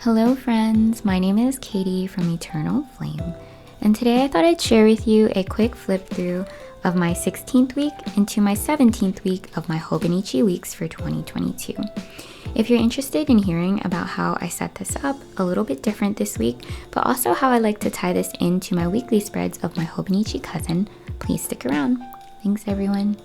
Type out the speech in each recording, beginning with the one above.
Hello friends, my name is Katie from Eternal Flame, and today I thought I'd share with you a quick flip through of my 16th week into my 17th week of my Hobonichi Weeks for 2022. If you're interested in hearing about how I set this up a little bit different this week, but also how I like to tie this into my weekly spreads of my Hobonichi Cousin, please stick around. Thanks everyone.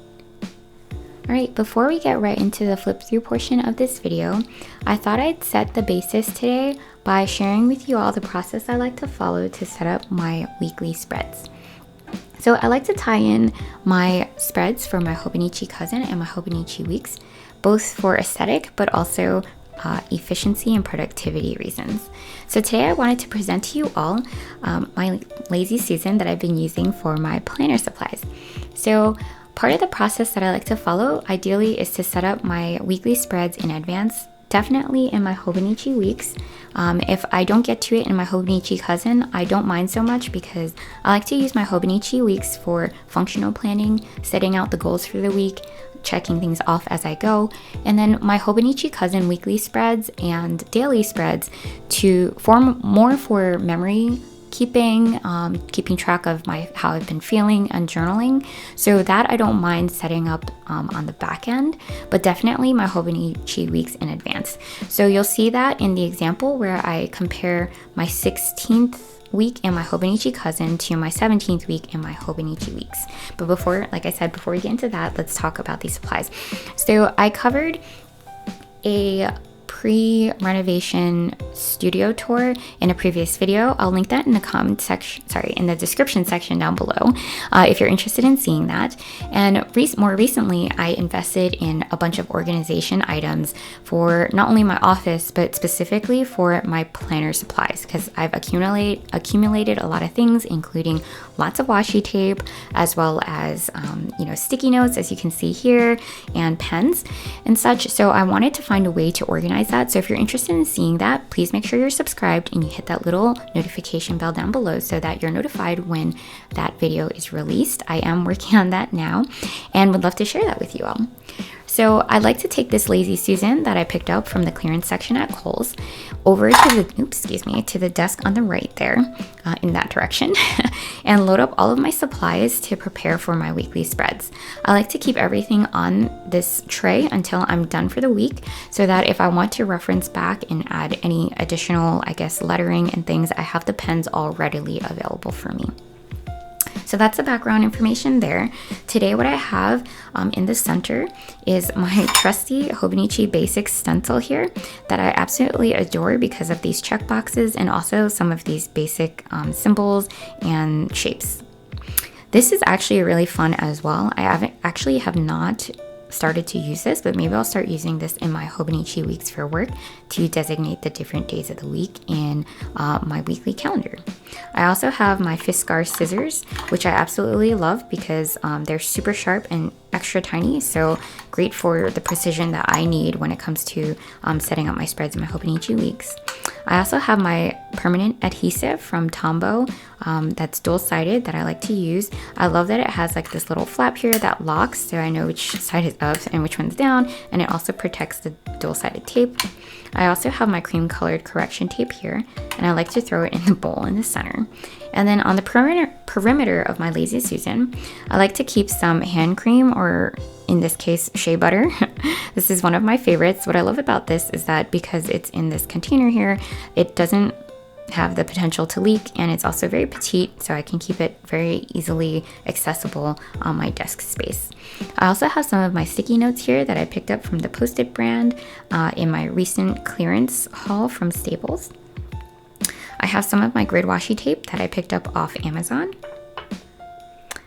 Alright, before we get right into the flip through portion of this video, I thought I'd set the basis today by sharing with you all the process I like to follow to set up my weekly spreads. So I like to tie in my spreads for my Hobonichi Cousin and my Hobonichi Weeks, both for aesthetic but also efficiency and productivity reasons. So today I wanted to present to you all my lazy Susan that I've been using for my planner supplies. So part of the process that I like to follow ideally is to set up my weekly spreads in advance, definitely in my Hobonichi Weeks. If I don't get to it in my Hobonichi Cousin, I don't mind so much because I like to use my Hobonichi Weeks for functional planning, setting out the goals for the week, checking things off as I go, and then my Hobonichi Cousin weekly spreads and daily spreads to form more for memory keeping track of how I've been feeling and journaling, so that I don't mind setting up on the back end, but definitely my Hobonichi Weeks in advance. So you'll see that in the example where I compare my 16th week in my Hobonichi Cousin to my 17th week in my Hobonichi Weeks. But before we get into that, let's talk about these supplies. So I covered a pre-renovation studio tour in a previous video. I'll link that in the description section down below if you're interested in seeing that. And more recently, I invested in a bunch of organization items for not only my office, but specifically for my planner supplies, because I've accumulated a lot of things, including lots of washi tape, as well as sticky notes, as you can see here, and pens and such. So I wanted to find a way to organize that. So if you're interested in seeing that, please make sure you're subscribed and you hit that little notification bell down below so that you're notified when that video is released. I am working on that now and would love to share that with you all. So I'd like to take this Lazy Susan that I picked up from the clearance section at Kohl's over to the desk on the right there, in that direction, and load up all of my supplies to prepare for my weekly spreads. I like to keep everything on this tray until I'm done for the week, so that if I want to reference back and add any additional, lettering and things, I have the pens all readily available for me. So that's the background information there. Today what I have in the center is my trusty Hobonichi Basics stencil here that I absolutely adore because of these check boxes and also some of these basic symbols and shapes. This is actually really fun as well. I have not started to use this, but maybe I'll start using this in my Hobonichi Weeks for work to designate the different days of the week in my weekly calendar. I also have my Fiskars scissors, which I absolutely love because they're super sharp and extra tiny, so great for the precision that I need when it comes to setting up my spreads in my Hobonichi Weeks. I also have my permanent adhesive from Tombow that's dual-sided that I like to use. I love that it has this little flap here that locks, so I know which side is up and which one's down, and it also protects the dual-sided tape. I also have my cream-colored correction tape here, and I like to throw it in the bowl in the center. And then on the perimeter of my Lazy Susan, I like to keep some hand cream, or in this case, shea butter. This is one of my favorites. What I love about this is that because it's in this container here, it doesn't have the potential to leak, and it's also very petite, so I can keep it very easily accessible on my desk space. I also have some of my sticky notes here that I picked up from the Post-it brand in my recent clearance haul from Staples. I have some of my grid washi tape that I picked up off Amazon.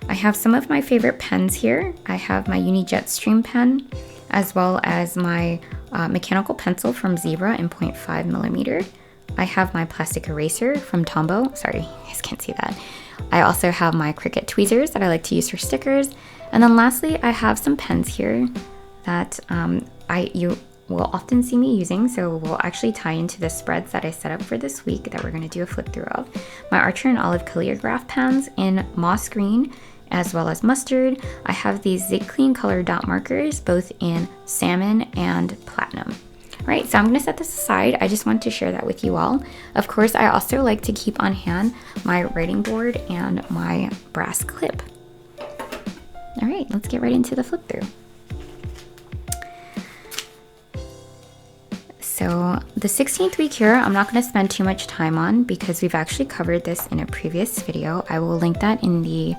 I have some of my favorite pens here. I have my Uni Jetstream pen, as well as my mechanical pencil from Zebra in 0.5 millimeter. I have my plastic eraser from Tombow. Sorry, you guys can't see that. I also have my Cricut tweezers that I like to use for stickers. And then lastly, I have some pens here that you will often see me using, so will actually tie into the spreads that I set up for this week that we're going to do a flip through of. My Archer and Olive calligraph pens in moss green as well as mustard. I have these Zig Clean color dot markers both in salmon and platinum. Right, so I'm gonna set this aside. I just want to share that with you all. Of course, I also like to keep on hand my writing board and my brass clip. All right, let's get right into the flip through. So the 16th week here, I'm not going to spend too much time on because we've actually covered this in a previous video. I will link that in the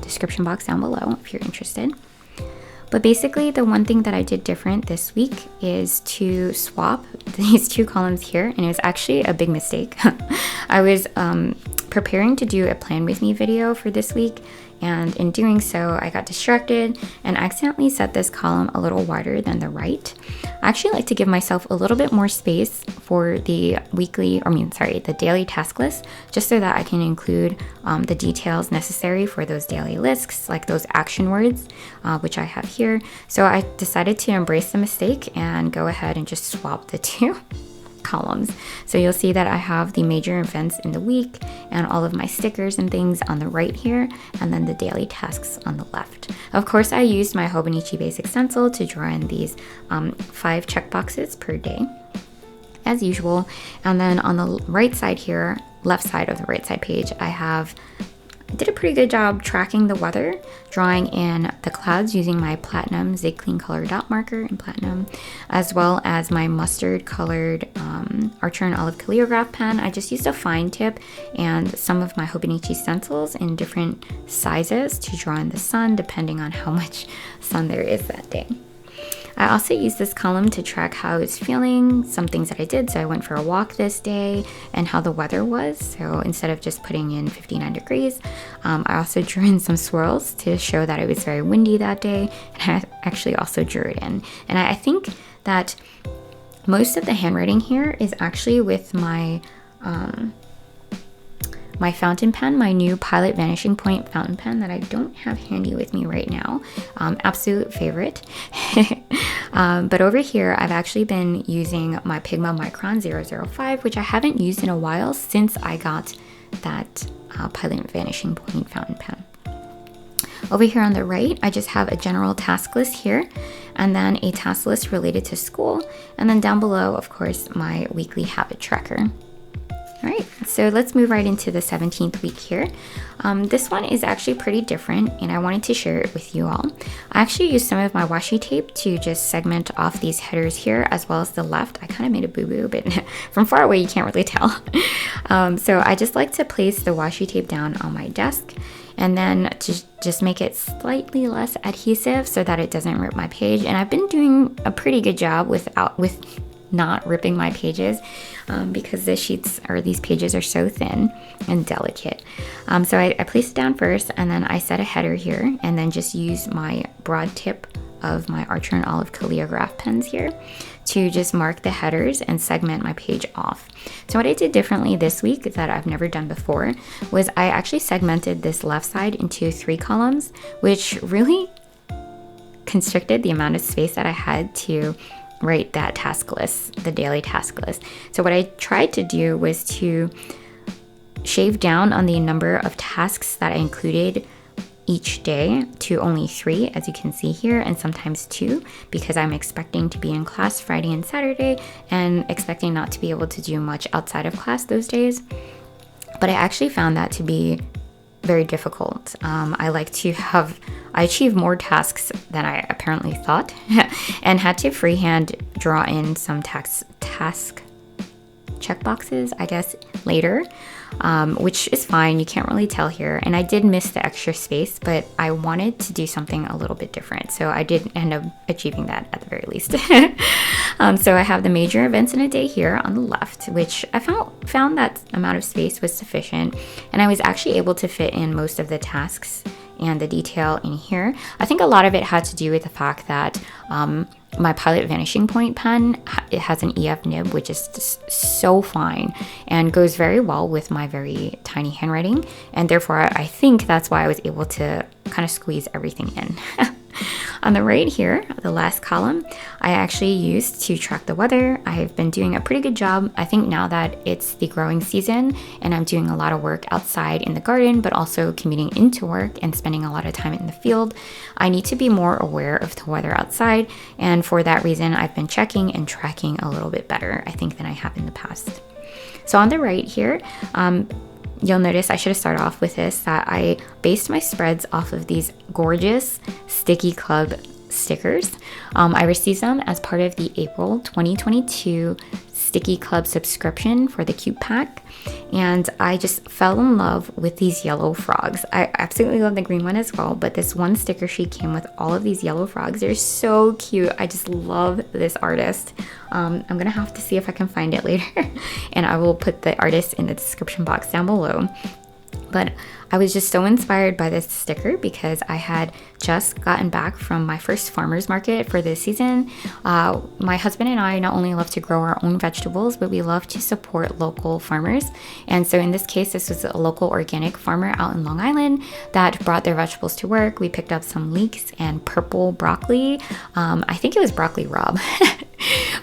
description box down below if you're interested. But basically, the one thing that I did different this week is to swap these two columns here, and it was actually a big mistake. I was preparing to do a plan with me video for this week, and in doing so, I got distracted and accidentally set this column a little wider than the right. I actually like to give myself a little bit more space for the the daily task list, just so that I can include the details necessary for those daily lists, like those action words, which I have here. So I decided to embrace the mistake and go ahead and just swap the two columns. So you'll see that I have the major events in the week and all of my stickers and things on the right here, and then the daily tasks on the left. Of course, I used my Hobonichi basic stencil to draw in these 5 checkboxes per day, as usual. And then on the right side here, left side of the right side page, I did a pretty good job tracking the weather, drawing in the clouds using my platinum Zig Clean color dot marker in platinum, as well as my mustard colored Archer and Olive calligraph pen. I just used a fine tip and some of my Hobonichi stencils in different sizes to draw in the sun, depending on how much sun there is that day. I also used this column to track how I was feeling, some things that I did. So I went for a walk this day and how the weather was. So instead of just putting in 59 degrees, I also drew in some swirls to show that it was very windy that day. And I actually also drew it in. And I think that most of the handwriting here is actually with my my fountain pen, my new Pilot Vanishing Point fountain pen that I don't have handy with me right now. Absolute favorite. But over here, I've actually been using my Pigma Micron 005, which I haven't used in a while since I got that Pilot Vanishing Point fountain pen. Over here on the right, I just have a general task list here, and then a task list related to school, and then down below, of course, my weekly habit tracker. All right, so let's move right into the 17th week here. This one is actually pretty different, and I wanted to share it with you all. I actually used some of my washi tape to just segment off these headers here, as well as the left. I kind of made a boo-boo, but from far away you can't really tell. So I just like to place the washi tape down on my desk, and then to just make it slightly less adhesive so that it doesn't rip my page. And I've been doing a pretty good job with not ripping my pages because these pages are so thin and delicate. So I placed it down first, and then I set a header here, and then just use my broad tip of my Archer and Olive calligraph pens here to just mark the headers and segment my page off. So what I did differently this week that I've never done before was I actually segmented this left side into 3 columns, which really constricted the amount of space that I had to write that task list, the daily task list. So what I tried to do was to shave down on the number of tasks that I included each day to only 3, as you can see here, and sometimes 2, because I'm expecting to be in class Friday and Saturday and expecting not to be able to do much outside of class those days. But I actually found that to be very difficult. I achieved more tasks than I apparently thought and had to freehand draw in some task checkboxes, I guess, later, which is fine. You can't really tell here. And I did miss the extra space, but I wanted to do something a little bit different. So I did end up achieving that at the very least. So I have the major events in a day here on the left, which I found that amount of space was sufficient. And I was actually able to fit in most of the tasks and the detail in here. I think a lot of it had to do with the fact that my Pilot Vanishing Point pen, it has an EF nib, which is just so fine and goes very well with my very tiny handwriting. And therefore, I think that's why I was able to kind of squeeze everything in. On the right here, the last column, I actually used to track the weather. I've been doing a pretty good job. I think now that it's the growing season and I'm doing a lot of work outside in the garden, but also commuting into work and spending a lot of time in the field, I need to be more aware of the weather outside. And for that reason, I've been checking and tracking a little bit better, I think, than I have in the past. So on the right here, you'll notice I should have started off with this, that I based my spreads off of these gorgeous Stickii Club stickers. I received them as part of the April 2022 Stickii Club subscription for the Cute Pack, and I just fell in love with these yellow frogs. I absolutely love the green one as well, but this one sticker sheet came with all of these yellow frogs. They're so cute. I just love this artist. I'm gonna have to see if I can find it later and I will put the artist in the description box down below. But I was just so inspired by this sticker because I had just gotten back from my first farmer's market for this season. My husband and I not only love to grow our own vegetables, but we love to support local farmers. And so in this case, this was a local organic farmer out in Long Island that brought their vegetables to work. We picked up some leeks and purple broccoli. I think it was broccoli rabe.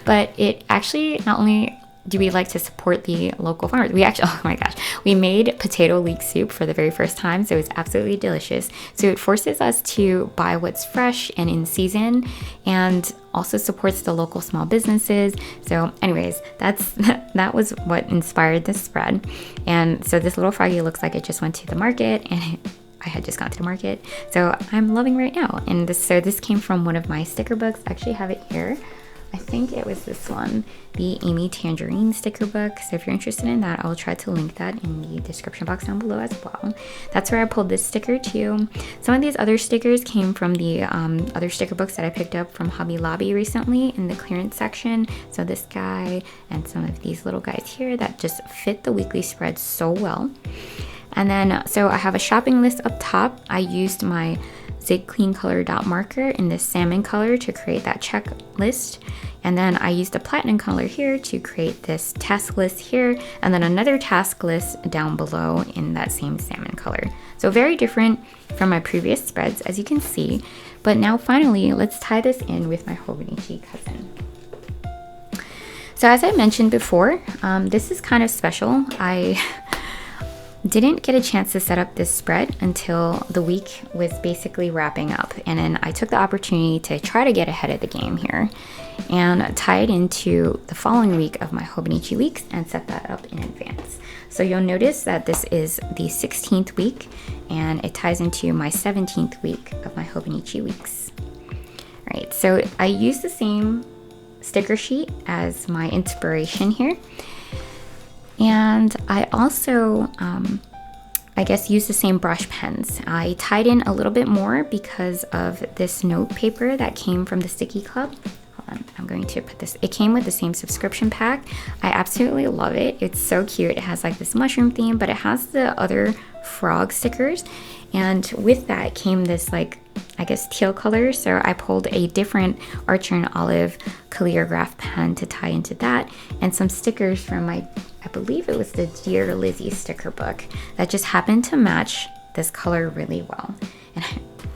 But it actually not only do we like to support the local farmers, we actually, oh my gosh, we made potato leek soup for the very first time, so it's absolutely delicious. So it forces us to buy what's fresh and in season, and also supports the local small businesses. So anyways, that was what inspired this spread. And so this little froggy looks like it just went to the market, and I had just gone to the market, so I'm loving right now. And this came from one of my sticker books. I actually have it here. I think it was this one, the Amy Tangerine sticker book. So if you're interested in that, I'll try to link that in the description box down below as well. That's where I pulled this sticker too. Some of these other stickers came from the other sticker books that I picked up from Hobby Lobby recently in the clearance section. So this guy and some of these little guys here that just fit the weekly spread so well. And then, so I have a shopping list up top. I used my Zig Clean Color dot marker in this salmon color to create that checklist. And then I used a platinum color here to create this task list here, and then another task list down below in that same salmon color. So very different from my previous spreads, as you can see. But now finally, let's tie this in with my Hobonichi Cousin. So as I mentioned before, this is kind of special. I didn't get a chance to set up this spread until the week was basically wrapping up, and then I took the opportunity to try to get ahead of the game here and tie it into the following week of my Hobonichi Weeks and set that up in advance. So you'll notice that this is the 16th week and it ties into my 17th week of my Hobonichi Weeks. All right, so I used the same sticker sheet as my inspiration here. And I also, I guess, used the same brush pens. I tied in a little bit more because of this note paper that came from the Stickii Club. Hold on, I'm going to put this, it came with the same subscription pack. I absolutely love it. It's so cute. It has like this mushroom theme, but it has the other frog stickers. And with that came this like, I guess, teal color. So I pulled a different Archer and Olive calligraph pen to tie into that, and some stickers from my, I believe it was the Dear Lizzie sticker book that just happened to match this color really well. And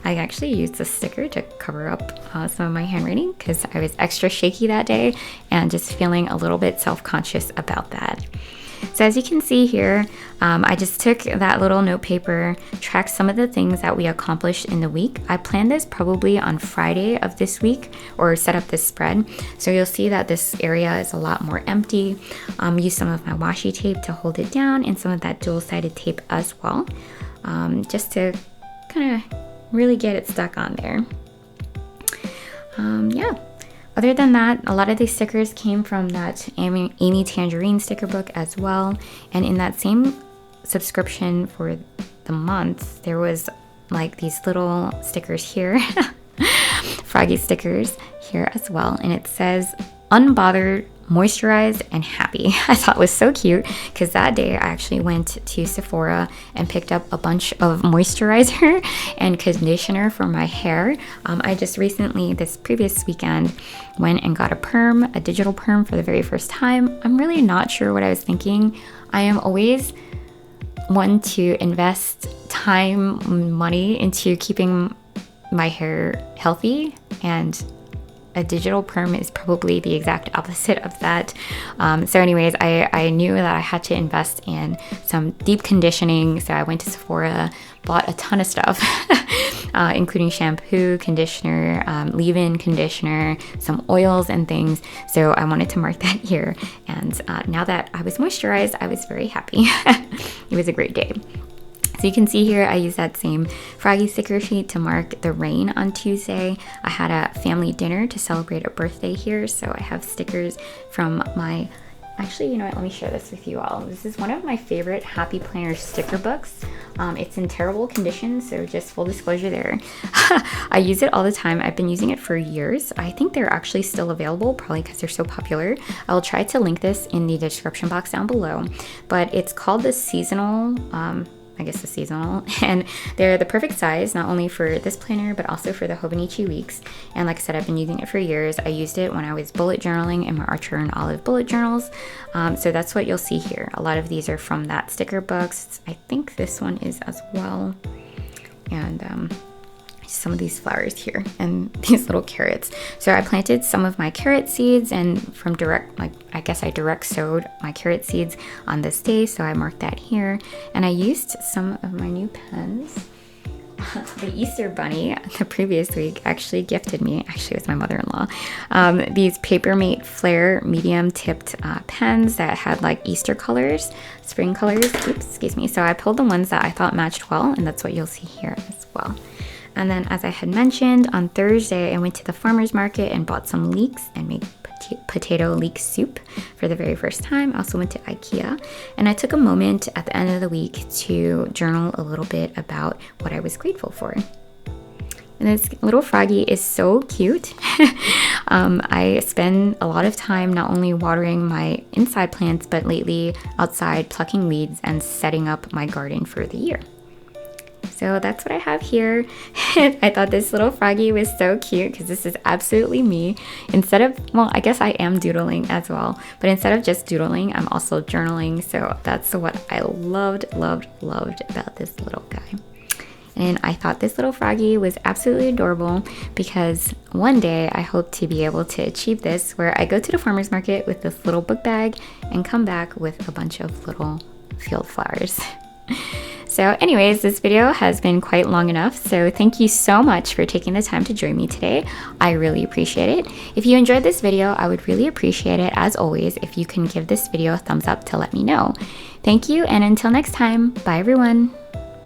I actually used the sticker to cover up some of my handwriting because I was extra shaky that day and just feeling a little bit self-conscious about that. So as you can see here, I just took that little note paper, tracked some of the things that we accomplished in the week. I planned this probably on Friday of this week, or set up this spread. So you'll see that this area is a lot more empty. Used some of my washi tape to hold it down and some of that dual-sided tape as well, just to kind of really get it stuck on there. Yeah. Other than that, a lot of these stickers came from that Amy Tangerine sticker book as well. And in that same subscription for the month, there was like these little stickers here, froggy stickers here as well. And it says, unbothered, moisturized, and happy. I thought it was so cute because that day I actually went to Sephora and picked up a bunch of moisturizer and conditioner for my hair. I just recently, this previous weekend, went and got a digital perm for the very first time. I'm really not sure what I was thinking. I am always one to invest time, money into keeping my hair healthy, and a digital perm is probably the exact opposite of that. So anyways, I knew that I had to invest in some deep conditioning. So I went to Sephora, bought a ton of stuff, including shampoo, conditioner, leave-in conditioner, some oils and things. So I wanted to mark that here. And now that I was moisturized, I was very happy. It was a great day. So you can see here, I used that same Froggy sticker sheet to mark the rain on Tuesday. I had a family dinner to celebrate a birthday here, so I have stickers from my, actually, you know what, let me share this with you all. This is one of my favorite Happy Planner sticker books. It's in terrible condition, so just full disclosure there. I use it all the time. I've been using it for years. I think they're actually still available, probably because they're so popular. I'll try to link this in the description box down below, but it's called the seasonal, and they're the perfect size, not only for this planner, but also for the Hobonichi Weeks. And like I said, I've been using it for years. I used it when I was bullet journaling in my Archer and Olive bullet journals. So that's what you'll see here. A lot of these are from that sticker books. I think this one is as well. And some of these flowers here and these little carrots. So I planted some of my carrot seeds, and from I guess I direct sowed my carrot seeds on this day, so I marked that here. And I used some of my new pens. The Easter Bunny the previous week actually gifted me, actually it was my mother-in-law, these Papermate Flare medium tipped pens that had like Easter colors, spring colors. Oops, excuse me. So I pulled the ones that I thought matched well, and that's what you'll see here as well. And then, as I had mentioned, on Thursday, I went to the farmer's market and bought some leeks and made potato leek soup for the very first time. I also went to IKEA, and I took a moment at the end of the week to journal a little bit about what I was grateful for. And this little froggy is so cute. I spend a lot of time not only watering my inside plants, but lately outside plucking weeds and setting up my garden for the year. So that's what I have here. I thought this little froggy was so cute because this is absolutely me. Instead of, well, I guess I am doodling as well, but instead of just doodling, I'm also journaling. So that's what I loved about this little guy. And I thought this little froggy was absolutely adorable because one day I hope to be able to achieve this, where I go to the farmer's market with this little book bag and come back with a bunch of little field flowers. So anyways, this video has been quite long enough, so thank you so much for taking the time to join me today. I really appreciate it. If you enjoyed this video, I would really appreciate it, as always, if you can give this video a thumbs up to let me know. Thank you, and until next time, bye everyone.